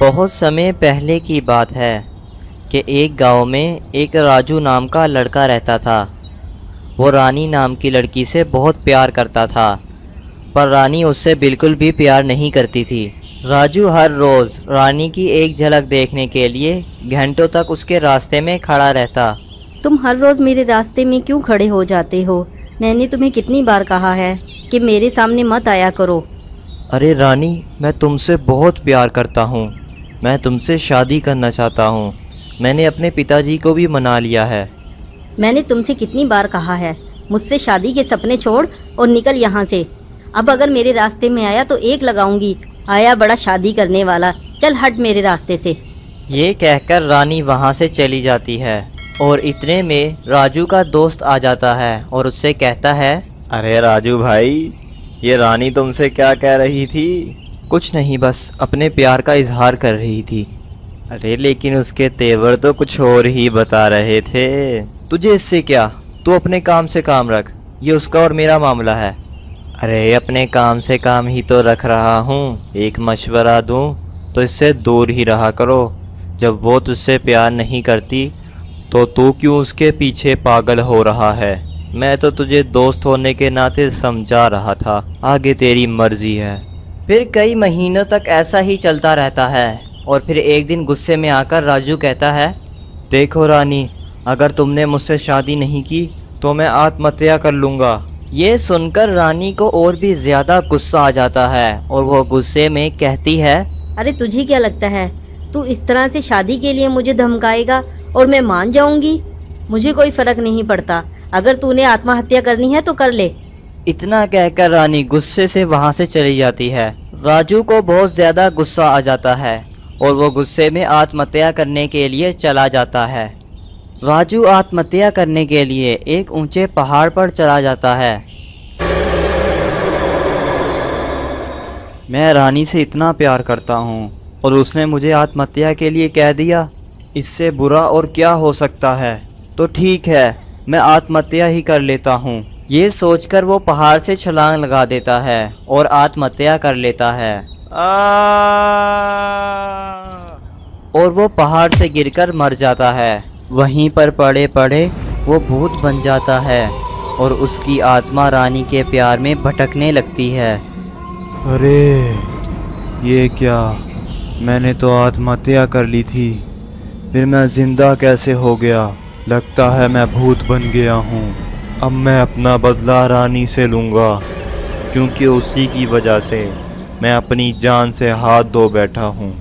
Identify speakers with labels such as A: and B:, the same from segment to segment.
A: बहुत समय पहले की बात है कि एक गांव में एक राजू नाम का लड़का रहता था। वो रानी नाम की लड़की से बहुत प्यार करता था, पर रानी उससे बिल्कुल भी प्यार नहीं करती थी। राजू हर रोज़ रानी की एक झलक देखने के लिए घंटों तक उसके रास्ते में खड़ा रहता।
B: तुम हर रोज़ मेरे रास्ते में क्यों खड़े हो जाते हो? मैंने तुम्हें कितनी बार कहा है कि मेरे सामने मत आया करो।
A: अरे रानी, मैं तुमसे बहुत प्यार करता हूँ। मैं तुमसे शादी करना चाहता हूँ। मैंने अपने पिताजी को भी मना लिया है।
B: मैंने तुमसे कितनी बार कहा है, मुझसे शादी के सपने छोड़ और निकल यहाँ से। अब अगर मेरे रास्ते में आया तो एक लगाऊंगी। आया बड़ा शादी करने वाला, चल हट मेरे रास्ते से।
A: ये कहकर रानी वहाँ से चली जाती है और इतने में राजू का दोस्त आ जाता है और उससे कहता है,
C: अरे राजू भाई, ये रानी तुमसे क्या कह रही थी?
A: कुछ नहीं, बस अपने प्यार का इजहार कर रही थी।
C: अरे लेकिन उसके तेवर तो कुछ और ही बता रहे थे।
A: तुझे इससे क्या? तू अपने काम से काम रख, ये उसका और मेरा मामला है।
C: अरे अपने काम से काम ही तो रख रहा हूँ। एक मशवरा दूँ तो इससे दूर ही रहा करो। जब वो तुझसे प्यार नहीं करती तो तू क्यों उसके पीछे पागल हो रहा है? मैं तो तुझे दोस्त होने के नाते समझा रहा था, आगे तेरी मर्जी है।
A: फिर कई महीनों तक ऐसा ही चलता रहता है और फिर एक दिन गुस्से में आकर राजू कहता है,
C: देखो रानी, अगर तुमने मुझसे शादी नहीं की तो मैं आत्महत्या कर लूँगा।
A: ये सुनकर रानी को और भी ज़्यादा गुस्सा आ जाता है और वो गुस्से में कहती है,
B: अरे तुझे क्या लगता है तू इस तरह से शादी के लिए मुझे धमकाएगा और मैं मान जाऊंगी? मुझे कोई फर्क नहीं पड़ता। अगर तूने आत्महत्या करनी है तो कर ले।
A: इतना कहकर रानी गुस्से से वहाँ से चली जाती है। राजू को बहुत ज़्यादा गुस्सा आ जाता है और वो गुस्से में आत्महत्या करने के लिए चला जाता है। राजू आत्महत्या करने के लिए एक ऊंचे पहाड़ पर चला जाता है।
C: मैं रानी से इतना प्यार करता हूँ और उसने मुझे आत्महत्या के लिए कह दिया। इससे बुरा और क्या हो सकता है? तो ठीक है, मैं आत्महत्या ही कर लेता हूँ।
A: ये सोचकर वो पहाड़ से छलांग लगा देता है और आत्महत्या कर लेता है। और वो पहाड़ से गिरकर मर जाता है। वहीं पर पड़े पड़े वो भूत बन जाता है और उसकी आत्मा रानी के प्यार में भटकने लगती है।
C: अरे ये क्या? मैंने तो आत्महत्या कर ली थी, फिर मैं जिंदा कैसे हो गया? लगता है मैं भूत बन गया हूँ। अब मैं अपना बदला रानी से लूँगा, क्योंकि उसी की वजह से मैं अपनी जान से हाथ धो बैठा हूँ।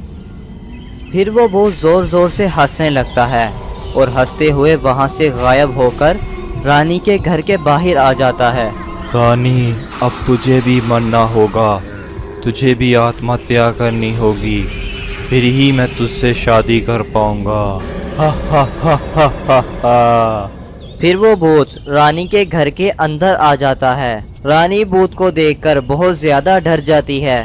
A: फिर वो बहुत ज़ोर ज़ोर से हंसने लगता है और हंसते हुए वहाँ से गायब होकर रानी के घर के बाहर आ जाता है।
C: रानी, अब तुझे भी मरना होगा, तुझे भी आत्महत्या करनी होगी, फिर ही मैं तुझसे शादी कर पाऊँगा। हा हा हा हा हा हा।
A: फिर वो भूत रानी के घर के अंदर आ जाता है। रानी भूत को देखकर बहुत ज़्यादा डर जाती है।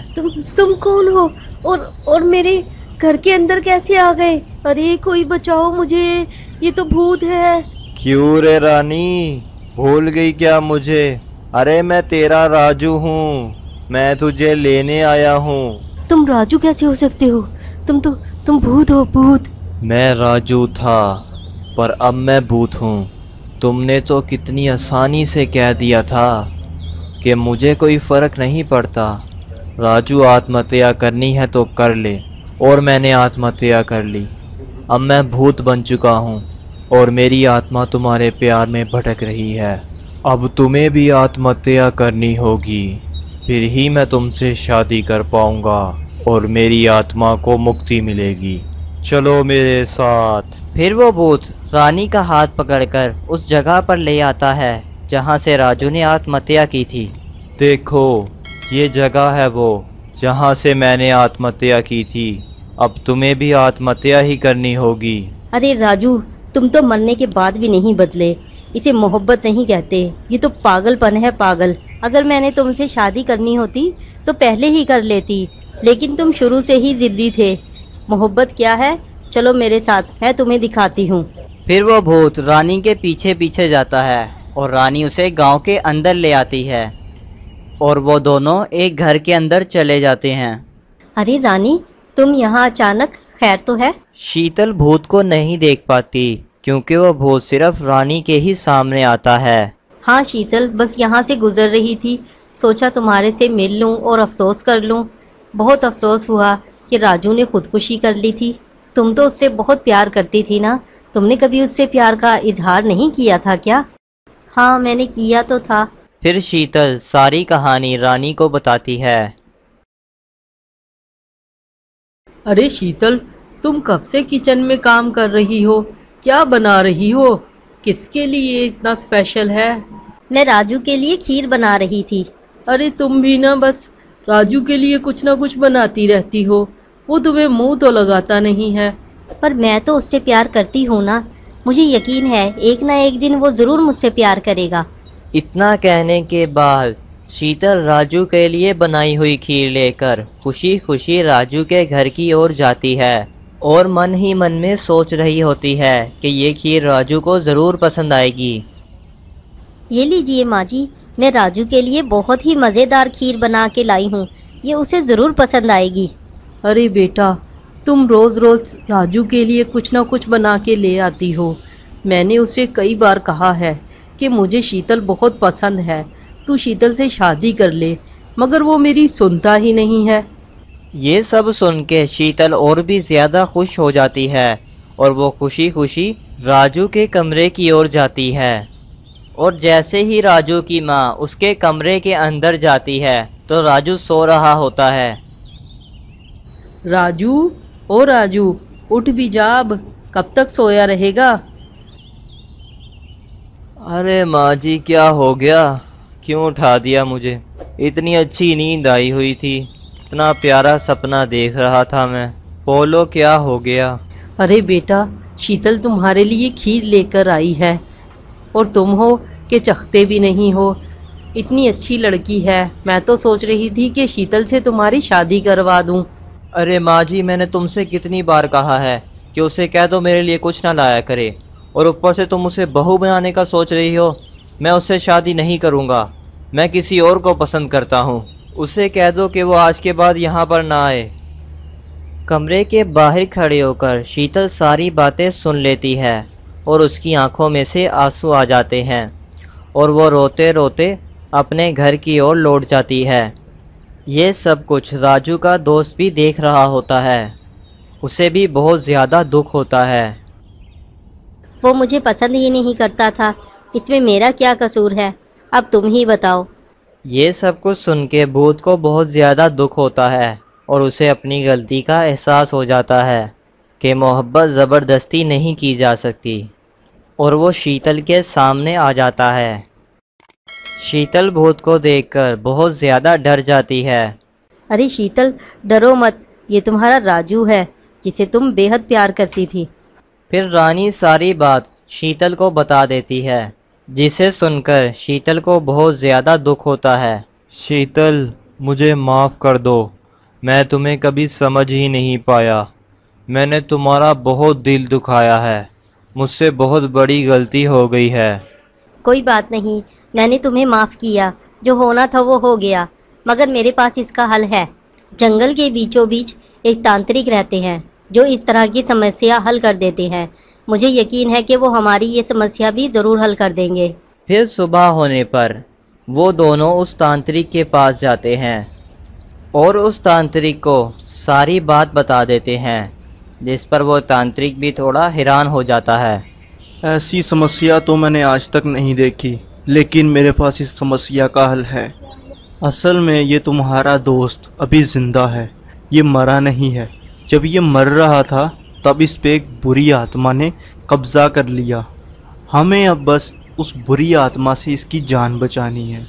B: तुम कौन हो और मेरे घर के अंदर कैसे आ गए? अरे कोई बचाओ मुझे, ये तो भूत है।
C: क्यों रे रानी, भूल गई क्या मुझे? अरे मैं तेरा राजू हूँ, मैं तुझे लेने आया हूँ।
B: तुम राजू कैसे हो सकते हो? तुम भूत हो, भूत।
C: मैं राजू था, पर अब मैं भूत हूँ। तुमने तो कितनी आसानी से कह दिया था कि मुझे कोई फ़र्क नहीं पड़ता। राजू, आत्महत्या करनी है तो कर ले, और मैंने आत्महत्या कर ली। अब मैं भूत बन चुका हूँ और मेरी आत्मा तुम्हारे प्यार में भटक रही है। अब तुम्हें भी आत्महत्या करनी होगी, फिर ही मैं तुमसे शादी कर पाऊँगा और मेरी आत्मा को मुक्ति मिलेगी। चलो मेरे साथ।
A: फिर वो भूत रानी का हाथ पकड़कर उस जगह पर ले आता है जहाँ से राजू ने आत्महत्या की थी।
C: देखो, ये जगह है वो जहाँ से मैंने आत्महत्या की थी। अब तुम्हें भी आत्महत्या ही करनी होगी।
B: अरे राजू, तुम तो मरने के बाद भी नहीं बदले। इसे मोहब्बत नहीं कहते, ये तो पागलपन है, पागल। अगर मैंने तुमसे शादी करनी होती तो पहले ही कर लेती, लेकिन तुम शुरू से ही जिद्दी थे। मोहब्बत क्या है? चलो मेरे साथ, मैं तुम्हें दिखाती हूँ।
A: फिर वो भूत रानी के पीछे पीछे जाता है और रानी उसे गांव के अंदर ले आती है और वो दोनों एक घर के अंदर चले जाते हैं।
B: अरे रानी, तुम यहाँ अचानक, खैर तो है?
A: शीतल भूत को नहीं देख पाती क्योंकि वह भूत सिर्फ रानी के ही सामने आता है।
B: हाँ शीतल, बस यहाँ से गुजर रही थी, सोचा तुम्हारे से मिल लूँ और अफसोस कर लूँ। बहुत अफसोस हुआ कि राजू ने खुदकुशी कर ली थी। तुम तो उससे बहुत प्यार करती थी ना, तुमने कभी उससे प्यार का इजहार नहीं किया था क्या? हाँ मैंने किया तो था।
A: फिर शीतल सारी कहानी रानी को बताती है।
D: अरे शीतल, तुम कब से किचन में काम कर रही हो? क्या बना रही हो? किसके लिए इतना स्पेशल है?
B: मैं राजू के लिए खीर बना रही थी।
D: अरे तुम भी ना बस राजू के लिए कुछ ना कुछ बनाती रहती हो, वो तुम्हें मुंह तो लगाता नहीं है।
B: पर मैं तो उससे प्यार करती हूँ ना, मुझे यकीन है एक ना एक दिन वो ज़रूर मुझसे प्यार करेगा।
A: इतना कहने के बाद शीतल राजू के लिए बनाई हुई खीर लेकर खुशी खुशी राजू के घर की ओर जाती है और मन ही मन में सोच रही होती है कि ये खीर राजू को ज़रूर पसंद आएगी।
B: ये लीजिए माँ जी, मैं राजू के लिए बहुत ही मज़ेदार खीर बना के लाई हूँ, ये उसे ज़रूर पसंद आएगी।
D: अरे बेटा, तुम रोज़ रोज़ राजू के लिए कुछ ना कुछ बना के ले आती हो। मैंने उसे कई बार कहा है कि मुझे शीतल बहुत पसंद है, तू शीतल से शादी कर ले, मगर वो मेरी सुनता ही नहीं है।
A: ये सब सुन के शीतल और भी ज़्यादा खुश हो जाती है और वो खुशी खुशी राजू के कमरे की ओर जाती है। और जैसे ही राजू की माँ उसके कमरे के अंदर जाती है तो राजू सो रहा होता है।
D: राजू, ओ राजू, उठ भी जा, अब कब तक सोया रहेगा?
C: अरे माँ जी, क्या हो गया? क्यों उठा दिया मुझे? इतनी अच्छी नींद आई हुई थी, इतना प्यारा सपना देख रहा था मैं। बोलो क्या हो गया?
D: अरे बेटा, शीतल तुम्हारे लिए खीर लेकर आई है और तुम हो कि चखते भी नहीं हो। इतनी अच्छी लड़की है, मैं तो सोच रही थी कि शीतल से तुम्हारी शादी करवा दूं।
C: अरे माँ जी, मैंने तुमसे कितनी बार कहा है कि उसे कह दो मेरे लिए कुछ ना लाया करे, और ऊपर से तुम उसे बहू बनाने का सोच रही हो। मैं उससे शादी नहीं करूँगा, मैं किसी और को पसंद करता हूँ। उसे कह दो कि वो आज के बाद यहाँ पर ना आए।
A: कमरे के बाहर खड़े होकर शीतल सारी बातें सुन लेती है और उसकी आंखों में से आंसू आ जाते हैं और वो रोते रोते अपने घर की ओर लौट जाती है। ये सब कुछ राजू का दोस्त भी देख रहा होता है, उसे भी बहुत ज़्यादा दुख होता है।
B: वो मुझे पसंद ही नहीं करता था, इसमें मेरा क्या कसूर है, अब तुम ही बताओ।
A: ये सब कुछ सुन के भूत को बहुत ज़्यादा दुख होता है और उसे अपनी गलती का एहसास हो जाता है कि मोहब्बत ज़बरदस्ती नहीं की जा सकती, और वो शीतल के सामने आ जाता है। शीतल भूत को देखकर बहुत ज़्यादा डर जाती है।
B: अरे शीतल, डरो मत, ये तुम्हारा राजू है जिसे तुम बेहद प्यार करती थी।
A: फिर रानी सारी बात शीतल को बता देती है, जिसे सुनकर शीतल को बहुत ज़्यादा दुख होता है।
C: शीतल, मुझे माफ़ कर दो, मैं तुम्हें कभी समझ ही नहीं पाया। मैंने तुम्हारा बहुत दिल दुखाया है, मुझसे बहुत बड़ी गलती हो गई है।
B: कोई बात नहीं, मैंने तुम्हें माफ़ किया, जो होना था वो हो गया, मगर मेरे पास इसका हल है। जंगल के बीचों बीच एक तांत्रिक रहते हैं जो इस तरह की समस्या हल कर देते हैं। मुझे यकीन है कि वो हमारी ये समस्या भी ज़रूर हल कर देंगे।
A: फिर सुबह होने पर वो दोनों उस तांत्रिक के पास जाते हैं और उस तांत्रिक को सारी बात बता देते हैं, जिस पर वो तांत्रिक भी थोड़ा हैरान हो जाता है।
E: ऐसी समस्या तो मैंने आज तक नहीं देखी, लेकिन मेरे पास इस समस्या का हल है। असल में ये तुम्हारा दोस्त अभी ज़िंदा है, ये मरा नहीं है। जब ये मर रहा था तब इस पे एक बुरी आत्मा ने कब्ज़ा कर लिया। हमें अब बस उस बुरी आत्मा से इसकी जान बचानी है।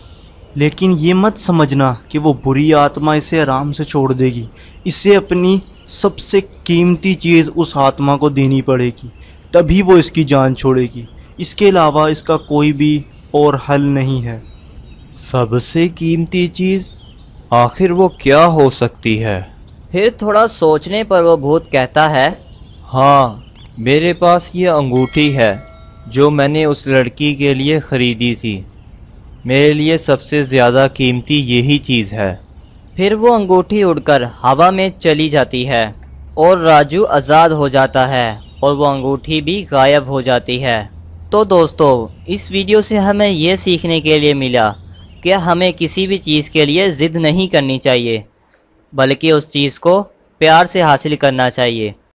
E: लेकिन ये मत समझना कि वो बुरी आत्मा इसे आराम से छोड़ देगी। इसे अपनी सबसे कीमती चीज़ उस आत्मा को देनी पड़ेगी, तभी वो इसकी जान छोड़ेगी। इसके अलावा इसका कोई भी और हल नहीं है।
C: सबसे कीमती चीज़? आखिर वो क्या हो सकती है?
A: फिर थोड़ा सोचने पर वो भूत कहता है,
C: हाँ, मेरे पास ये अंगूठी है जो मैंने उस लड़की के लिए ख़रीदी थी। मेरे लिए सबसे ज़्यादा कीमती यही चीज़ है।
A: फिर वो अंगूठी उड़कर हवा में चली जाती है और राजू आज़ाद हो जाता है और वो अंगूठी भी गायब हो जाती है। तो दोस्तों, इस वीडियो से हमें ये सीखने के लिए मिला कि हमें किसी भी चीज़ के लिए ज़िद नहीं करनी चाहिए, बल्कि उस चीज़ को प्यार से हासिल करना चाहिए।